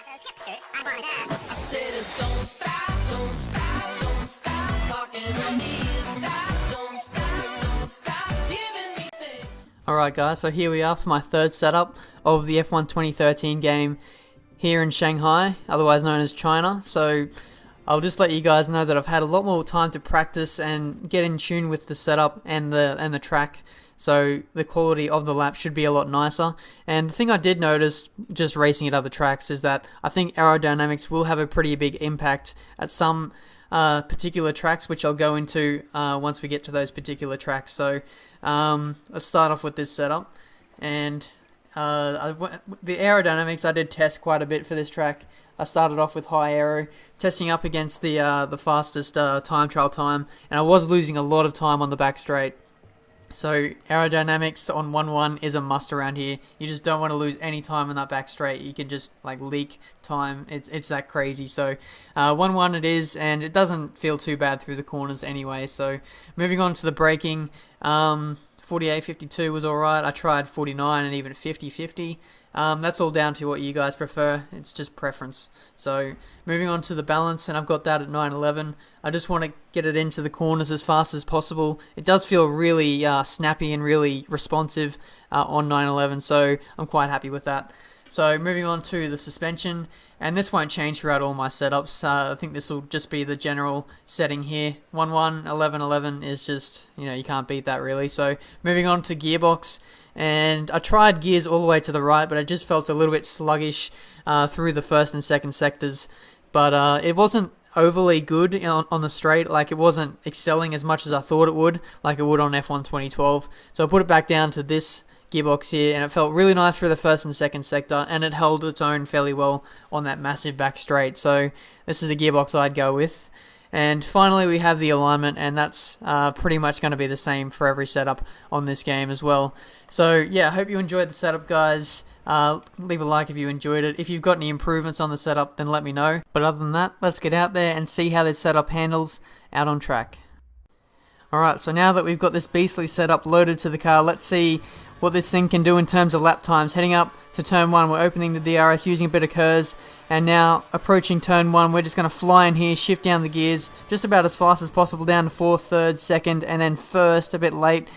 Those hipsters, I want that. I said don't stop, don't stop, don't stop talking to me. Don't stop giving me things. Alright guys, so here we are for my third setup of the F1 2013 game here in Shanghai, otherwise known as China. So I'll just let you guys know that I've had a lot more time to practice and get in tune with the setup and the track, so the quality of the lap should be a lot nicer. And the thing I did notice just racing at other tracks is that I think aerodynamics will have a pretty big impact at some particular tracks, which I'll go into once we get to those particular tracks. So let's start off with this setup. And the aerodynamics I did test quite a bit for this track. I started off with high aero, testing up against the fastest time trial time, and I was losing a lot of time on the back straight. So aerodynamics on 1-1 is a must around here. You just don't want to lose any time on that back straight. You can just like leak time. It's that crazy. So 1-1 it is, and it doesn't feel too bad through the corners anyway. So moving on to the braking, 48-52 was alright. I tried 49 and even 50-50. That's all down to what you guys prefer. It's just preference. So moving on to the balance, and I've got that at 9-11. I just want to get it into the corners as fast as possible. It does feel really snappy and really responsive on 9-11, so I'm quite happy with that. So moving on to the suspension, and this won't change throughout all my setups. I think this will just be the general setting here. 1-1, 11-11 is just, you can't beat that really. So moving on to gearbox, and I tried gears all the way to the right, but I just felt a little bit sluggish through the first and second sectors. But it wasn't overly good on the straight. Like, it wasn't excelling as much as I thought it would, like it would on F1 2012. So I put it back down to this gearbox here, and it felt really nice for the first and second sector, and it held its own fairly well on that massive back straight. So this is the gearbox I'd go with. And finally we have the alignment, and that's pretty much going to be the same for every setup on this game as well. So yeah, I hope you enjoyed the setup, guys. Leave a like if you enjoyed it. If you've got any improvements on the setup, then let me know. But other than that, let's get out there and see how this setup handles out on track. Alright, so now that we've got this beastly setup loaded to the car, let's see what this thing can do in terms of lap times. Heading up to turn 1, we're opening the DRS using a bit of KERS, and now approaching turn 1, we're just going to fly in here, shift down the gears just about as fast as possible down to 4th, 3rd, 2nd, and then 1st a bit late.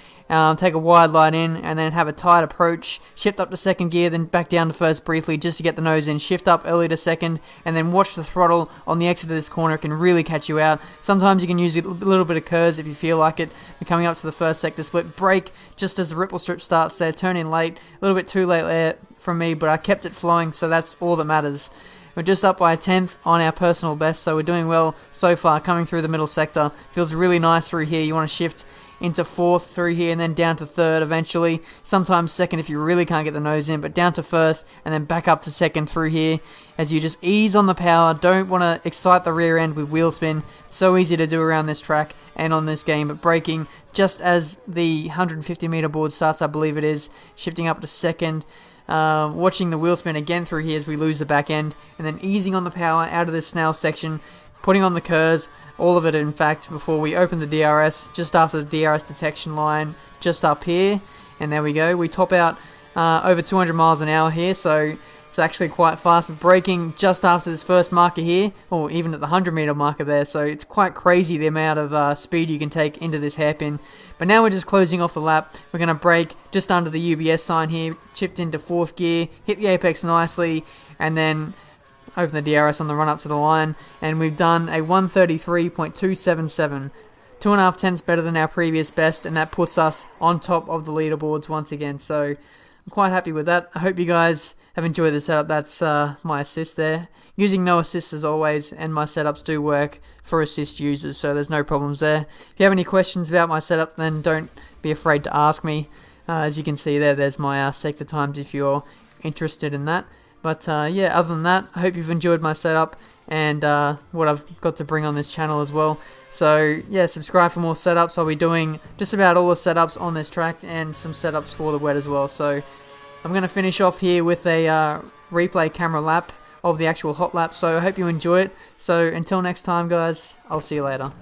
Take a wide line in, and then have a tight approach, shift up to 2nd gear, then back down to 1st briefly just to get the nose in, shift up early to 2nd, and then watch the throttle on the exit of this corner. It can really catch you out. Sometimes you can use a little bit of KERS if you feel like it. We're coming up to the 1st sector split, brake just as the ripple strip starts there, turn in late, a little bit too late there from me, but I kept it flowing, so that's all that matters. We're just up by a 10th on our personal best, so we're doing well so far coming through the middle sector. Feels really nice through here. You want to shift into 4th through here, and then down to 3rd eventually, sometimes 2nd if you really can't get the nose in, but down to 1st, and then back up to 2nd through here, as you just ease on the power. Don't want to excite the rear end with wheel spin. It's so easy to do around this track and on this game, but braking just as the 150 meter board starts, I believe it is, shifting up to 2nd, watching the wheel spin again through here as we lose the back end, and then easing on the power out of this snail section, putting on the KERS, all of it in fact, before we open the DRS, just after the DRS detection line, just up here, and there we go. We top out over 200 miles an hour here, so it's actually quite fast, but braking just after this first marker here, or even at the 100 meter marker there, so it's quite crazy the amount of speed you can take into this hairpin. But now we're just closing off the lap. We're going to brake just under the UBS sign here, shift into 4th gear, hit the apex nicely, and then open the DRS on the run up to the line, and we've done a 133.277, 2.5 tenths better than our previous best, and that puts us on top of the leaderboards once again. So I'm quite happy with that. I hope you guys have enjoyed the setup. That's my assist there. Using no assist as always, and my setups do work for assist users, so there's no problems there. If you have any questions about my setup, then don't be afraid to ask me. As you can see there's my sector times if you're interested in that. But yeah, other than that, I hope you've enjoyed my setup and what I've got to bring on this channel as well. So yeah, subscribe for more setups. I'll be doing just about all the setups on this track and some setups for the wet as well. So I'm going to finish off here with a replay camera lap of the actual hot lap. So I hope you enjoy it. So until next time, guys, I'll see you later.